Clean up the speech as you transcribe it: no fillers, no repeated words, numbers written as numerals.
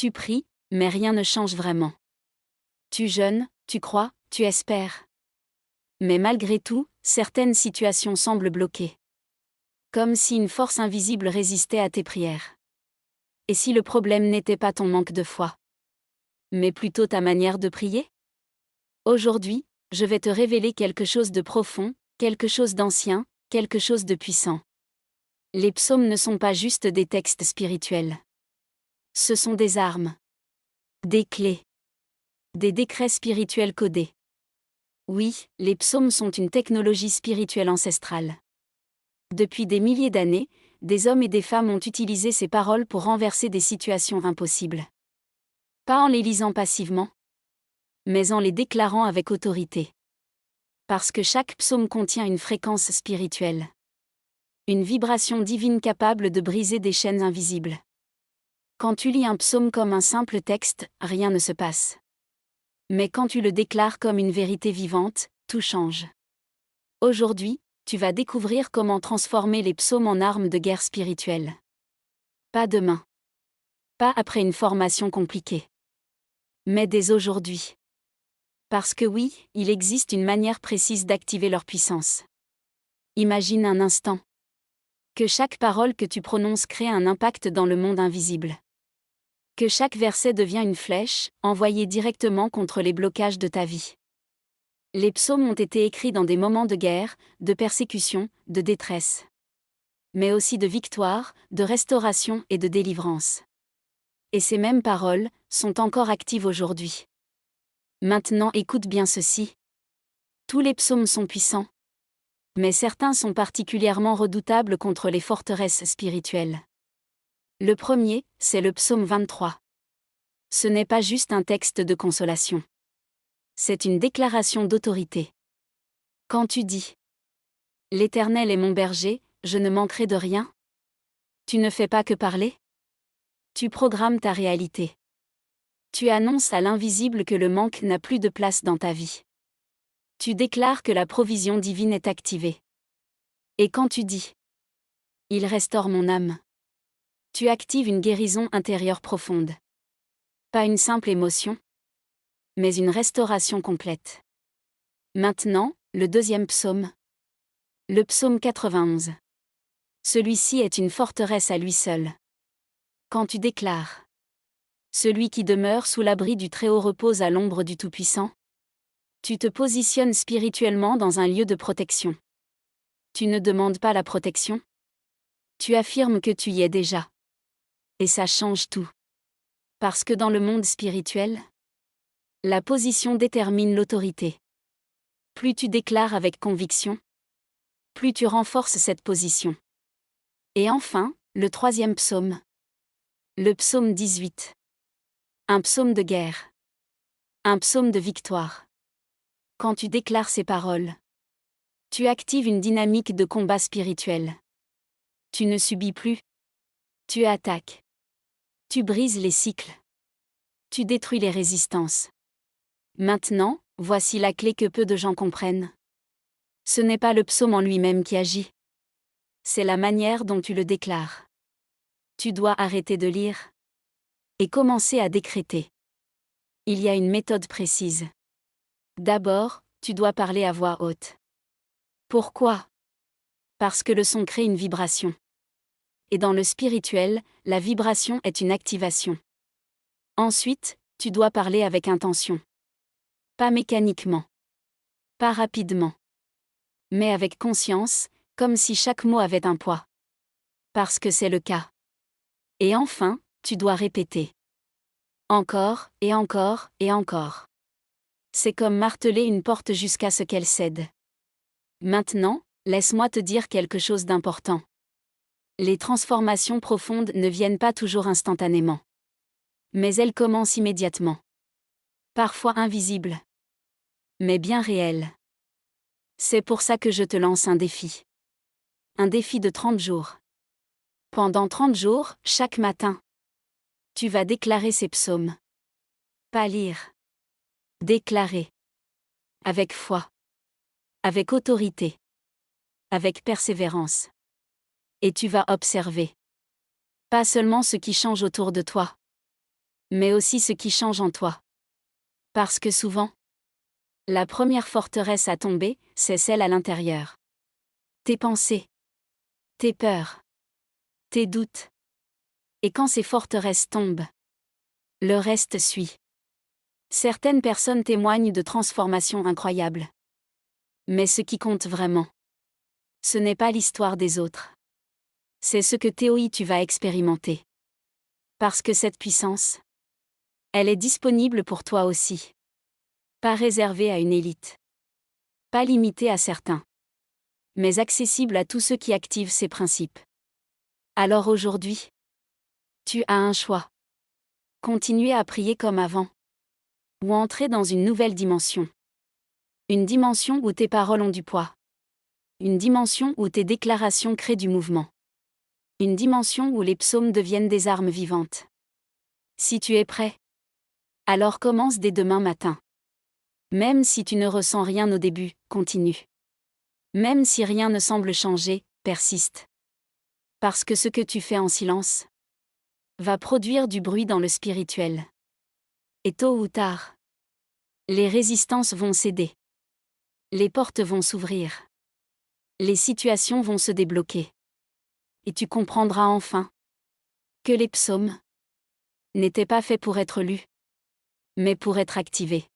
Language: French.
Tu pries, mais rien ne change vraiment. Tu jeûnes, tu crois, tu espères. Mais malgré tout, certaines situations semblent bloquées. Comme si une force invisible résistait à tes prières. Et si le problème n'était pas ton manque de foi, mais plutôt ta manière de prier? Aujourd'hui, je vais te révéler quelque chose de profond, quelque chose d'ancien, quelque chose de puissant. Les psaumes ne sont pas juste des textes spirituels. Ce sont des armes, des clés, des décrets spirituels codés. Oui, les psaumes sont une technologie spirituelle ancestrale. Depuis des milliers d'années, des hommes et des femmes ont utilisé ces paroles pour renverser des situations impossibles. Pas en les lisant passivement, mais en les déclarant avec autorité. Parce que chaque psaume contient une fréquence spirituelle. Une vibration divine capable de briser des chaînes invisibles. Quand tu lis un psaume comme un simple texte, rien ne se passe. Mais quand tu le déclares comme une vérité vivante, tout change. Aujourd'hui, tu vas découvrir comment transformer les psaumes en armes de guerre spirituelle. Pas demain. Pas après une formation compliquée. Mais dès aujourd'hui. Parce que oui, il existe une manière précise d'activer leur puissance. Imagine un instant. Que chaque parole que tu prononces crée un impact dans le monde invisible. Que chaque verset devient une flèche, envoyée directement contre les blocages de ta vie. Les psaumes ont été écrits dans des moments de guerre, de persécution, de détresse. Mais aussi de victoire, de restauration et de délivrance. Et ces mêmes paroles sont encore actives aujourd'hui. Maintenant écoute bien ceci. Tous les psaumes sont puissants. Mais certains sont particulièrement redoutables contre les forteresses spirituelles. Le premier, c'est le psaume 23. Ce n'est pas juste un texte de consolation. C'est une déclaration d'autorité. Quand tu dis « L'Éternel est mon berger, je ne manquerai de rien », tu ne fais pas que parler. Tu programmes ta réalité. Tu annonces à l'invisible que le manque n'a plus de place dans ta vie. Tu déclares que la provision divine est activée. Et quand tu dis « Il restaure mon âme », tu actives une guérison intérieure profonde. Pas une simple émotion, mais une restauration complète. Maintenant, le deuxième psaume. Le psaume 91. Celui-ci est une forteresse à lui seul. Quand tu déclares « Celui qui demeure sous l'abri du Très-Haut repose à l'ombre du Tout-Puissant », tu te positionnes spirituellement dans un lieu de protection. Tu ne demandes pas la protection. Tu affirmes que tu y es déjà. Et ça change tout. Parce que dans le monde spirituel, la position détermine l'autorité. Plus tu déclares avec conviction, plus tu renforces cette position. Et enfin, le troisième psaume. Le psaume 18. Un psaume de guerre. Un psaume de victoire. Quand tu déclares ces paroles, tu actives une dynamique de combat spirituel. Tu ne subis plus. Tu attaques. Tu brises les cycles. Tu détruis les résistances. Maintenant, voici la clé que peu de gens comprennent. Ce n'est pas le psaume en lui-même qui agit. C'est la manière dont tu le déclares. Tu dois arrêter de lire et commencer à décréter. Il y a une méthode précise. D'abord, tu dois parler à voix haute. Pourquoi? Parce que le son crée une vibration. Et dans le spirituel, la vibration est une activation. Ensuite, tu dois parler avec intention. Pas mécaniquement. Pas rapidement. Mais avec conscience, comme si chaque mot avait un poids. Parce que c'est le cas. Et enfin, tu dois répéter. Encore, et encore, et encore. C'est comme marteler une porte jusqu'à ce qu'elle cède. Maintenant, laisse-moi te dire quelque chose d'important. Les transformations profondes ne viennent pas toujours instantanément. Mais elles commencent immédiatement. Parfois invisibles. Mais bien réelles. C'est pour ça que je te lance un défi. Un défi de 30 jours. Pendant 30 jours, chaque matin, tu vas déclarer ces psaumes. Pas lire. Déclarer. Avec foi. Avec autorité. Avec persévérance. Et tu vas observer. Pas seulement ce qui change autour de toi. mais aussi ce qui change en toi. Parce que souvent, la première forteresse à tomber, c'est celle à l'intérieur. Tes pensées, tes peurs, tes doutes. Et quand ces forteresses tombent, le reste suit. Certaines personnes témoignent de transformations incroyables. Mais ce qui compte vraiment, ce n'est pas l'histoire des autres. C'est ce que tu vas expérimenter. Parce que cette puissance, elle est disponible pour toi aussi. Pas réservée à une élite. Pas limitée à certains. Mais accessible à tous ceux qui activent ces principes. Alors aujourd'hui, tu as un choix. Continuer à prier comme avant. Ou entrer dans une nouvelle dimension. Une dimension où tes paroles ont du poids. Une dimension où tes déclarations créent du mouvement. Une dimension où les psaumes deviennent des armes vivantes. Si tu es prêt, alors commence dès demain matin. Même si tu ne ressens rien au début, continue. Même si rien ne semble changer, persiste. Parce que ce que tu fais en silence va produire du bruit dans le spirituel. Et tôt ou tard, les résistances vont céder. Les portes vont s'ouvrir. Les situations vont se débloquer. Et tu comprendras enfin que les psaumes n'étaient pas faits pour être lus, mais pour être activés.